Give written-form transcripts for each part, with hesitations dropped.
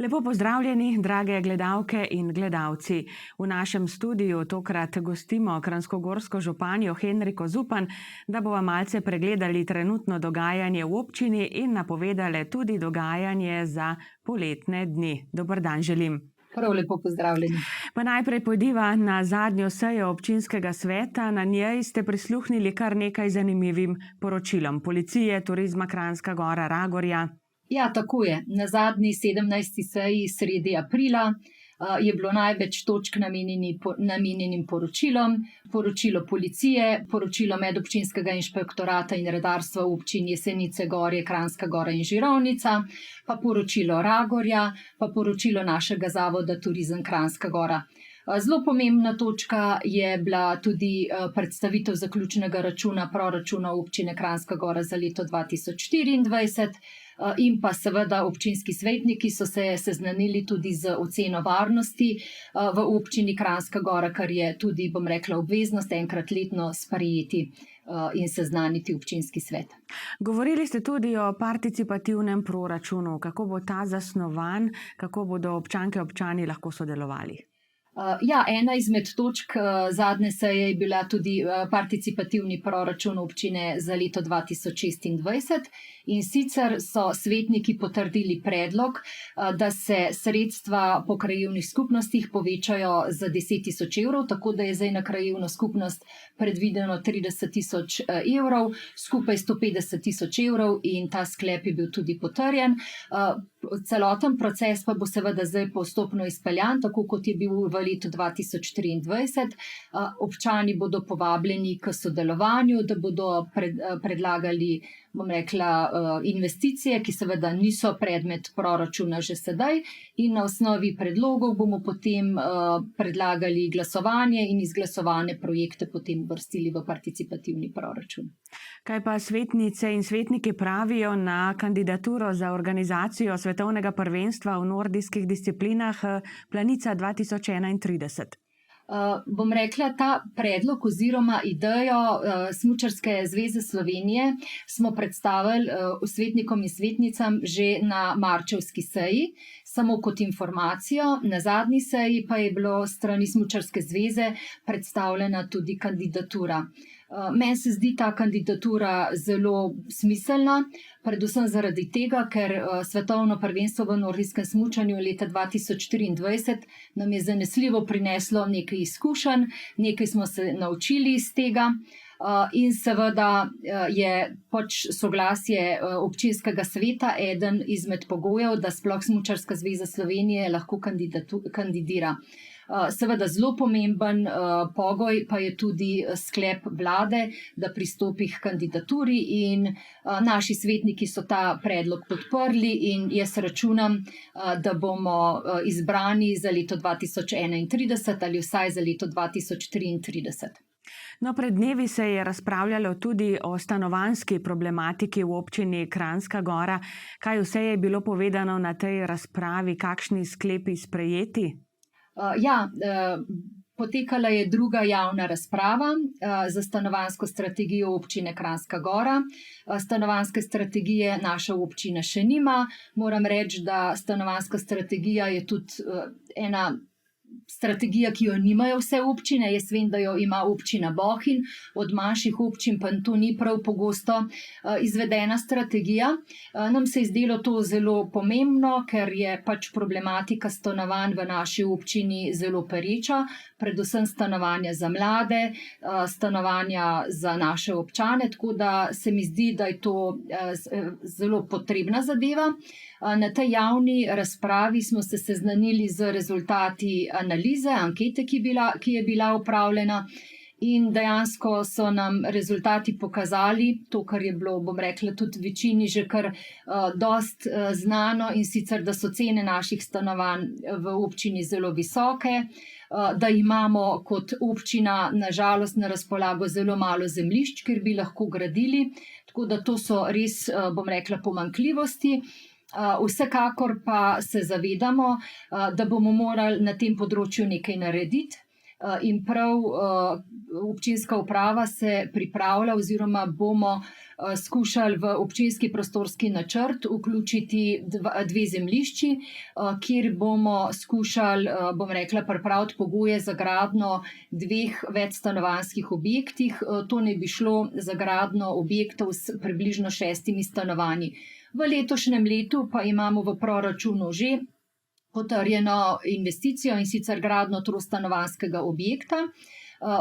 Lepo pozdravljeni, drage gledalke in gledalci. V našem studiu tokrat gostimo kranjskogorsko županjo Henriko Zupan, da bova malce pregledali trenutno dogajanje v občini in napovedali tudi dogajanje za poletne dni. Dober dan želim. Prav lepo pozdravljeni. Pa najprej pojdiva na zadnjo sejo občinskega sveta. Na njej ste prisluhnili kar nekaj zanimivim poročilom policije, turizma Kranjska Gora, Ragorja. Ja, tako je. Na zadnji 17. seji sredi aprila je bilo največ točk namenjenim poročilom. Poročilo policije, poročilo medobčinskega inšpektorata in redarstva v občini Jesenice Gorje, Kranjska Gora in Žirovnica, pa poročilo Ragorja, pa poročilo našega zavoda Turizem Kranjska Gora. Zelo pomembna točka je bila tudi predstavitev zaključnega računa proračuna občine Kranjska Gora za leto 2024 in pa seveda občinski svetniki so se seznanili tudi z oceno varnosti v občini Kranjska Gora, kar je tudi, bom rekla, obveznost enkrat letno sprejeti in seznaniti občinski svet. Govorili ste tudi o participativnem proračunu. Kako bo ta zasnovan, kako bodo občanke občani lahko sodelovali? Ja, ena izmed točk zadnje seje je bila tudi participativni proračun občine za leto 2026 in sicer so svetniki potrdili predlog, da se sredstva po krajevnih skupnostih povečajo za 10.000 evrov, tako da je zdaj na krajevno skupnost predvideno 30.000 evrov, skupaj 150.000 evrov in ta sklep je bil tudi potrjen. Celoten proces pa bo seveda zdaj postopno izpeljan, tako kot je bil v letu 2023. Občani bodo povabljeni k sodelovanju, da bodo predlagali, bom rekla, investicije, ki seveda niso predmet proračuna že sedaj in na osnovi predlogov bomo potem predlagali glasovanje in izglasovane projekte potem uvrstili v participativni proračun. Kaj pa svetnice in svetniki pravijo na kandidaturo za organizacijo svetovnega prvenstva v nordijskih disciplinah Planica 2031? Bom rekla, ta predlog oziroma idejo Smučarske zveze Slovenije smo predstavili svetnikom in svetnicam že na marčevski seji. Samo kot informacijo, na zadnji seji pa je bilo strani Smučarske zveze predstavljena tudi kandidatura. Meni se zdi ta kandidatura zelo smiselna, predvsem zaradi tega, ker svetovno prvenstvo v nordijskem smučanju leta 2024 nam je zanesljivo prineslo nekaj izkušenj, nekaj smo se naučili iz tega. In seveda je pač soglasje občinskega sveta eden izmed pogojev, da sploh Smučarska zveza Slovenije lahko kandidira. Seveda zelo pomemben pogoj pa je tudi sklep vlade, da pristopi k kandidaturi in naši svetniki so ta predlog podprli in jaz računam, da bomo izbrani za leto 2031 ali vsaj za leto 2033. No, pred dnevi se je razpravljalo tudi o stanovanjski problematiki v občini Kranjska Gora. Kaj vse je bilo povedano na tej razpravi, kakšni sklepi sprejeti? Potekala je druga javna razprava za stanovanjsko strategijo občine Kranjska Gora. Stanovanjske strategije naša občina še nima. Moram reči, da stanovanjska strategija je tudi ena strategija, ki jo nimajo vse občine. Jaz vem, da jo ima občina Bohinj, od manjših občin pa to ni prav pogosto izvedena strategija. Nam se je zdelo to zelo pomembno, ker je pač problematika stanovanj v naši občini zelo pereča, predvsem stanovanja za mlade, stanovanja za naše občane, tako da se mi zdi, da je to zelo potrebna zadeva. Na tej javni razpravi smo se seznanili z rezultati analize, ankete, ki je bila opravljena in dejansko so nam rezultati pokazali to, kar je bilo, bom rekla, tudi večini že kar dost znano in sicer, da so cene naših stanovanj v občini zelo visoke, da imamo kot občina na žalost na razpolago zelo malo zemljišč, kjer bi lahko gradili, tako da to so res, bom rekla, pomanjkljivosti. Vsekakor pa se zavedamo, da bomo morali na tem področju nekaj narediti. In prav občinska uprava se pripravlja oziroma bomo skušali v občinski prostorski načrt vključiti dve zemljišči, kjer bomo skušali, pripraviti pogoje za gradnjo dveh večstanovanjskih objektih. To naj bi šlo za gradnjo objektov s približno 6 stanovanji. V letošnjem letu pa imamo v proračunu že potrjeno investicijo, in sicer gradnjo trostanovanjskega objekta.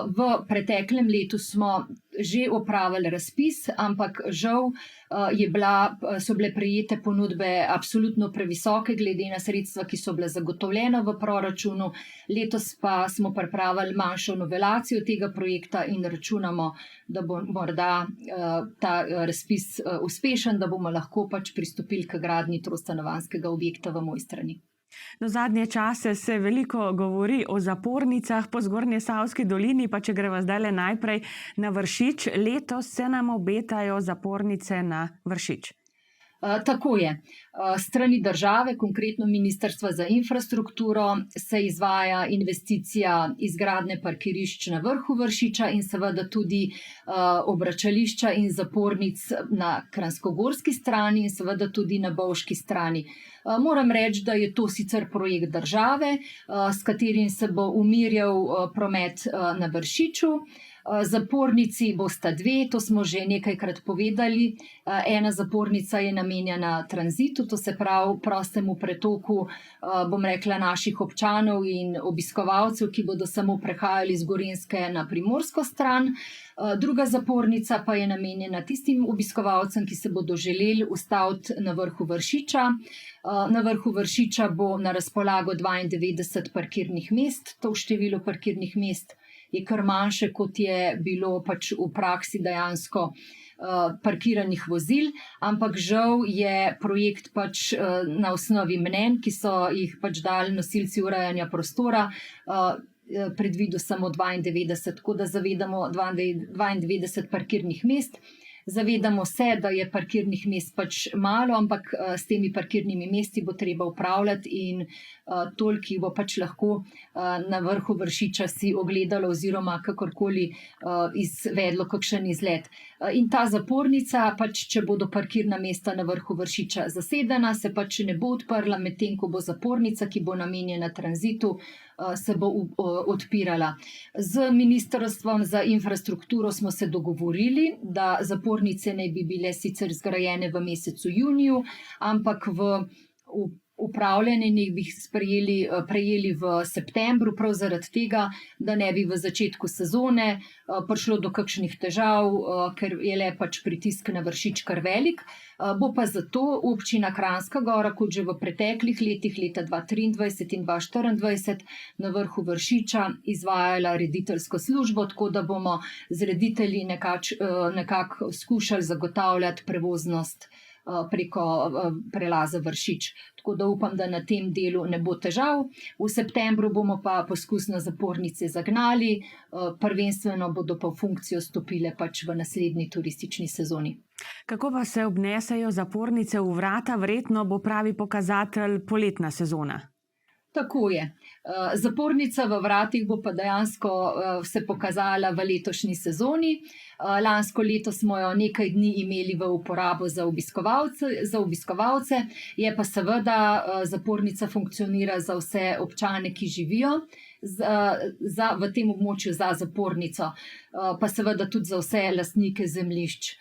V preteklem letu smo že opravili razpis, ampak žal so bile prejete ponudbe absolutno previsoke glede na sredstva, ki so bile zagotovljena v proračunu. Letos pa smo pripravili manjšo novelacijo tega projekta in računamo, da bo morda ta razpis uspešen, da bomo lahko pristopili k gradnji trostanovanjskega objekta v Mojstrani. No, zadnje čase se veliko govori o zapornicah po Zgornjesavski dolini, pa če greva zdaj najprej na Vršič, letos se nam obetajo zapornice na Vršič. Tako je. Strani države, konkretno Ministrstva za infrastrukturo, se izvaja investicija izgradnje parkirišč na vrhu Vršiča in seveda tudi obračališča in zapornic na kranjskogorski strani in seveda tudi na bovški strani. Moram reči, da je to sicer projekt države, s katerim se bo umirjal promet na Vršiču. Zapornici bosta dve, to smo že nekajkrat povedali. Ena zapornica je namenjena tranzitu, to se pravi prostemu pretoku, naših občanov in obiskovalcev, ki bodo samo prehajali z Gorenjske na primorsko stran. Druga zapornica pa je namenjena tistim obiskovalcem, ki se bodo želeli ustaviti na vrhu Vršiča. Na vrhu Vršiča bo na razpolago 92 parkirnih mest. To število parkirnih mest je kar manjše, kot je bilo v praksi dejansko parkiranih vozil, ampak žal je projekt na osnovi mnenj, ki so jih dali nosilci urejanja prostora, predvidel samo 92, tako da zavedamo 92 parkirnih mest. Zavedamo se, da je parkirnih mest malo, ampak s temi parkirnimi mesti bo treba upravljati in toliko bo lahko na vrhu Vršiča si ogledalo oziroma kakorkoli izvedlo kakšen izlet. In ta zapornica, če bodo parkirna mesta na vrhu Vršiča zasedena, se ne bo odprla, medtem ko bo zapornica, ki bo namenjena tranzitu, se bo odpirala. Z Ministrstvom za infrastrukturo smo se dogovorili, da zapornice naj bi bile sicer zgrajene v mesecu juniju, ampak v upravljanje jih bi prejeli v septembru, prav zaradi tega, da ne bi v začetku sezone prišlo do kakšnih težav, ker je le pritisk na Vršič kar velik. Bo pa zato občina Kranjska Gora, kot že v preteklih letih, leta 2023 in 2024, na vrhu Vršiča izvajala rediteljsko službo, tako da bomo z reditelji nekako skušali zagotavljati prevoznost preko prelaza Vršič. Tako da upam, da na tem delu ne bo težav. V septembru bomo pa poskusno zapornice zagnali, prvenstveno bodo pa v funkcijo stopile v naslednji turistični sezoni. Kako pa se obnesejo zapornice v vrata? Verjetno bo pravi pokazatelj poletna sezona. Tako je. Zapornica v vratih bo pa dejansko se pokazala v letošnji sezoni. Lansko leto smo jo nekaj dni imeli v uporabo za obiskovalce, je pa seveda zapornica funkcionira za vse občane, ki živijo v tem območju za zapornico, pa seveda tudi za vse lastnike zemljišč.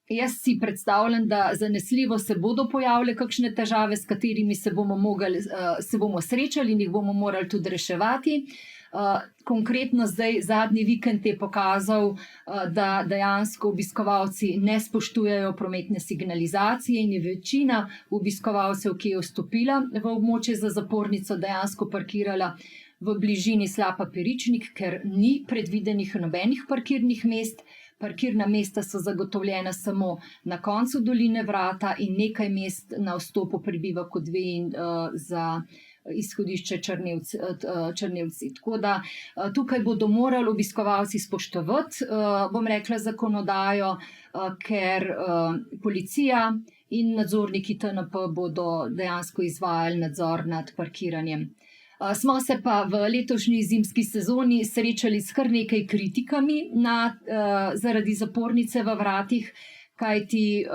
Jaz si predstavljam, da zanesljivo se bodo pojavile kakšne težave, s katerimi se bomo srečali in jih bomo morali tudi reševati. Konkretno zdaj zadnji vikend je pokazal, da dejansko obiskovalci ne spoštujejo prometne signalizacije in je večina obiskovalcev, ki je vstopila v območje za zapornico, dejansko parkirala v bližini Slapa Peričnik, ker ni predvidenih nobenih parkirnih mest. Parkirna mesta so zagotovljena samo na koncu doline Vrata in nekaj mest na vstopu pri Bivaku 2 in za izhodišče Črnevci. Tako da tukaj bodo morali obiskovalci spoštovati, zakonodajo, ker policija in nadzorniki TNP bodo dejansko izvajali nadzor nad parkiranjem. Smo se pa v letošnji zimski sezoni srečali s kar nekaj kritikami zaradi zapornice v Vratih, kajti,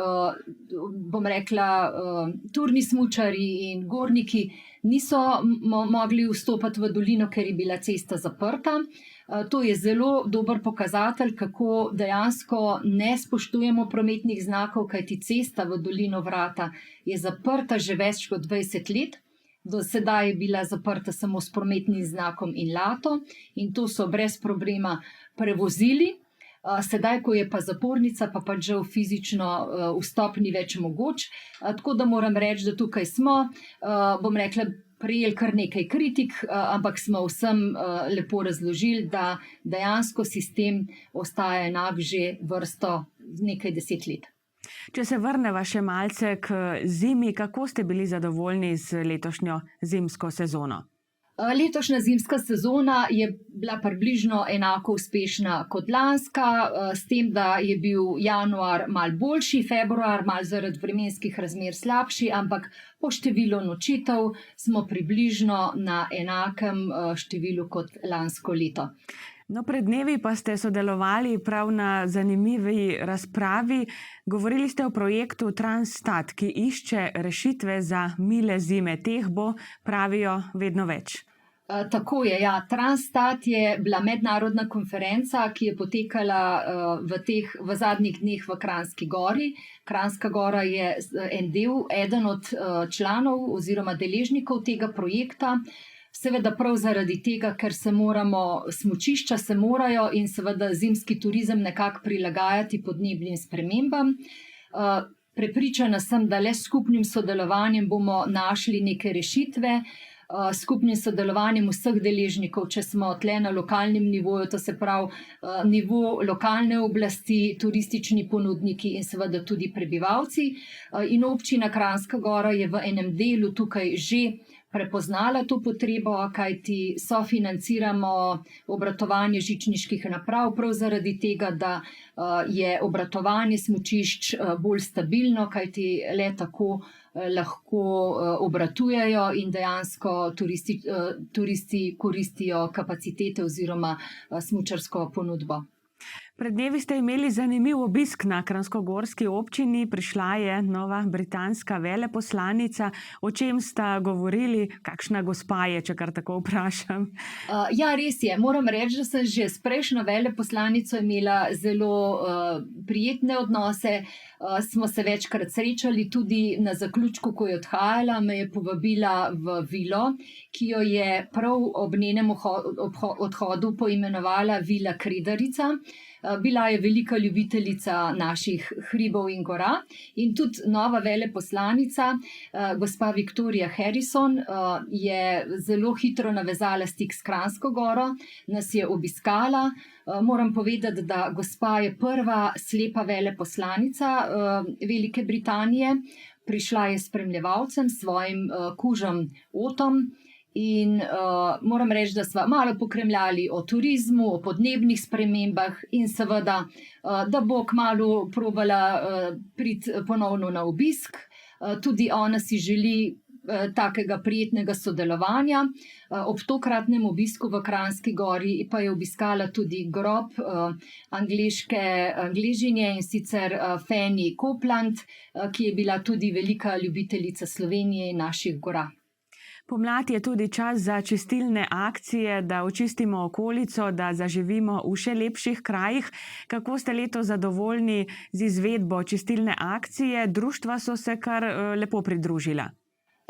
bom rekla, turni smučarji in gorniki niso mogli vstopati v dolino, ker je bila cesta zaprta. To je zelo dober pokazatelj, kako dejansko ne spoštujemo prometnih znakov, kajti cesta v dolino Vrata je zaprta že več kot 20 let. Do sedaj je bila zaprta samo s prometnim znakom in lato in to so brez problema prevozili. Sedaj, ko je pa zapornica, pa pač žal fizično vstop ni več mogoč. Tako da moram reči, da tukaj smo, bom rekla, prejeli kar nekaj kritik, ampak smo vsem lepo razložili, da dejansko sistem ostaja enak že vrsto nekaj 10 let. Če se vrneva še malce k zimi, kako ste bili zadovoljni z letošnjo zimsko sezono? Letošnja zimska sezona je bila približno enako uspešna kot lanska, s tem, da je bil januar malo boljši, februar malo zaradi vremenskih razmer slabši, ampak po številu nočitev smo približno na enakem številu kot lansko leto. No, pred dnevi pa ste sodelovali prav na zanimivi razpravi. Govorili ste o projektu Transstat, ki išče rešitve za mile zime. Teh bo, pravijo, vedno več. Tako je, ja. Transstat je bila mednarodna konferenca, ki je potekala v zadnjih dneh v Kranjski Gori. Kranjska Gora je eden od članov oziroma deležnikov tega projekta. Seveda prav zaradi tega, ker smučišča se morajo in seveda zimski turizem nekako prilagajati podnebnim spremembam. Prepričana sem, da le s skupnim sodelovanjem bomo našli neke rešitve, skupnim sodelovanjem vseh deležnikov, če smo tle na lokalnem nivoju, to se pravi nivo lokalne oblasti, turistični ponudniki in seveda tudi prebivalci. In občina Kranjska Gora je v enem delu tukaj že prepoznala to potrebo, kajti sofinanciramo obratovanje žičniških naprav, prav zaradi tega, da je obratovanje smučišč bolj stabilno, kajti le tako lahko obratujejo in dejansko turisti koristijo kapacitete oziroma smučarsko ponudbo. Pred dnevi ste imeli zanimiv obisk na kranjskogorski občini. Prišla je nova britanska veleposlanica. O čem sta govorili? Kakšna gospa je, če kar tako vprašam? Ja, res je. Moram reči, da sem že s prejšnjo veleposlanico imela zelo prijetne odnose. Smo se večkrat srečali, tudi na zaključku, ko je odhajala, me je povabila v vilo, ki jo je prav ob njenem odhodu poimenovala Vila Kredarica. Bila je velika ljubiteljica naših hribov in gora in tudi nova veleposlanica, gospa Victoria Harrison, je zelo hitro navezala stik s Kranjsko Goro, nas je obiskala. Moram povedati, da gospa je prva slepa veleposlanica Velike Britanije. Prišla je s spremljevalcem, svojim kužem Otom. In moram reči, da sva malo pokremljali o turizmu, o podnebnih spremembah in seveda, da bo kmalu probala priti ponovno na obisk. Tudi ona si želi takega prijetnega sodelovanja. Ob tokratnem obisku v Kranjski Gori pa je obiskala tudi grob Angležinje, in sicer Fanny Copeland, ki je bila tudi velika ljubiteljica Slovenije in naših gora. Pomlad je tudi čas za čistilne akcije, da očistimo okolico, da zaživimo v še lepših krajih. Kako ste letos zadovoljni z izvedbo čistilne akcije? Društva so se kar lepo pridružila.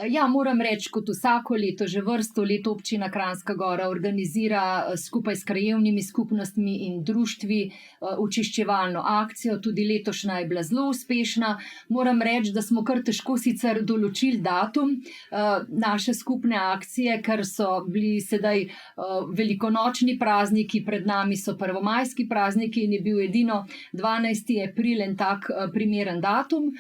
Ja, moram reči, kot vsako leto, že vrsto let občina Kranjska Gora organizira skupaj s krajevnimi skupnostmi in društvi očiščevalno akcijo. Tudi letošnja je bila zelo uspešna. Moram reči, da smo kar težko sicer določili datum naše skupne akcije, ker so bili sedaj velikonočni prazniki, pred nami so prvomajski prazniki in je bil edino 12. april en tak primeren datum.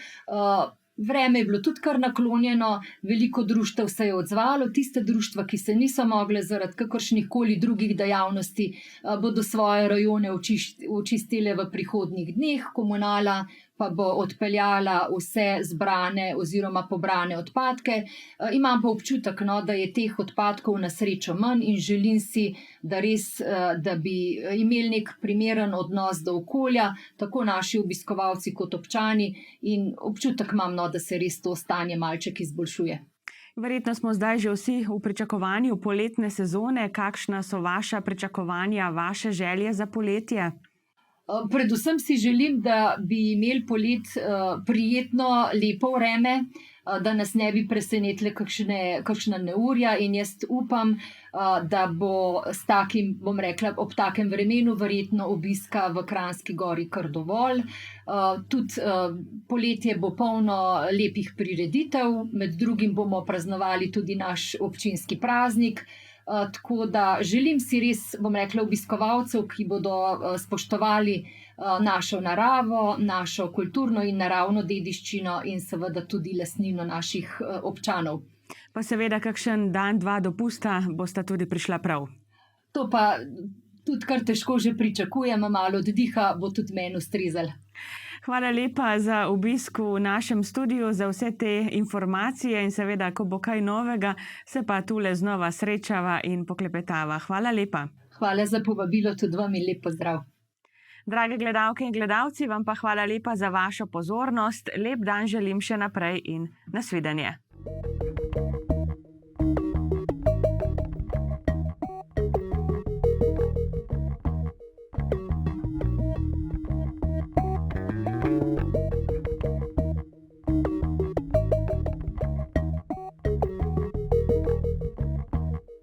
Vreme je bilo tudi kar naklonjeno, veliko društev se je odzvalo, tiste društva, ki se niso mogle zaradi kakršnihkoli drugih dejavnosti, bodo svoje rajone očistile v prihodnjih dneh, komunala pa bo odpeljala vse zbrane oziroma pobrane odpadke. Imam pa občutek, no, da je teh odpadkov na srečo manj in želim si, da bi imeli nek primeren odnos do okolja, tako naši obiskovalci kot občani, in občutek imam, no, da se res to stanje malček izboljšuje. Verjetno smo zdaj že vsi v pričakovanju poletne sezone. Kakšna so vaša pričakovanja, vaše želje za poletje? Predvsem si želim, da bi imeli polet prijetno, lepo vreme, da nas ne bi presenetile kakšna neurja, in jaz upam, da bo s takim, bom rekla, ob takem vremenu verjetno obiska v Kranjski Gori kar dovolj. Tudi poletje bo polno lepih prireditev, med drugim bomo praznovali tudi naš občinski praznik. Tako da želim si res, bom rekla, obiskovalcev, ki bodo spoštovali našo naravo, našo kulturno in naravno dediščino in seveda tudi lastnino naših občanov. Pa seveda kakšen dan, dva dopusta bosta tudi prišla prav. To pa tudi kar težko že pričakujem, malo oddiha bo tudi meni ustrezalo. Hvala lepa za obisk v našem studiu, za vse te informacije, in seveda, ko bo kaj novega, se pa tule znova srečava in poklepetava. Hvala lepa. Hvala za povabilo, tudi vam in lep pozdrav. Drage gledalke in gledalci, vam pa hvala lepa za vašo pozornost. Lep dan želim še naprej in nasvidenje.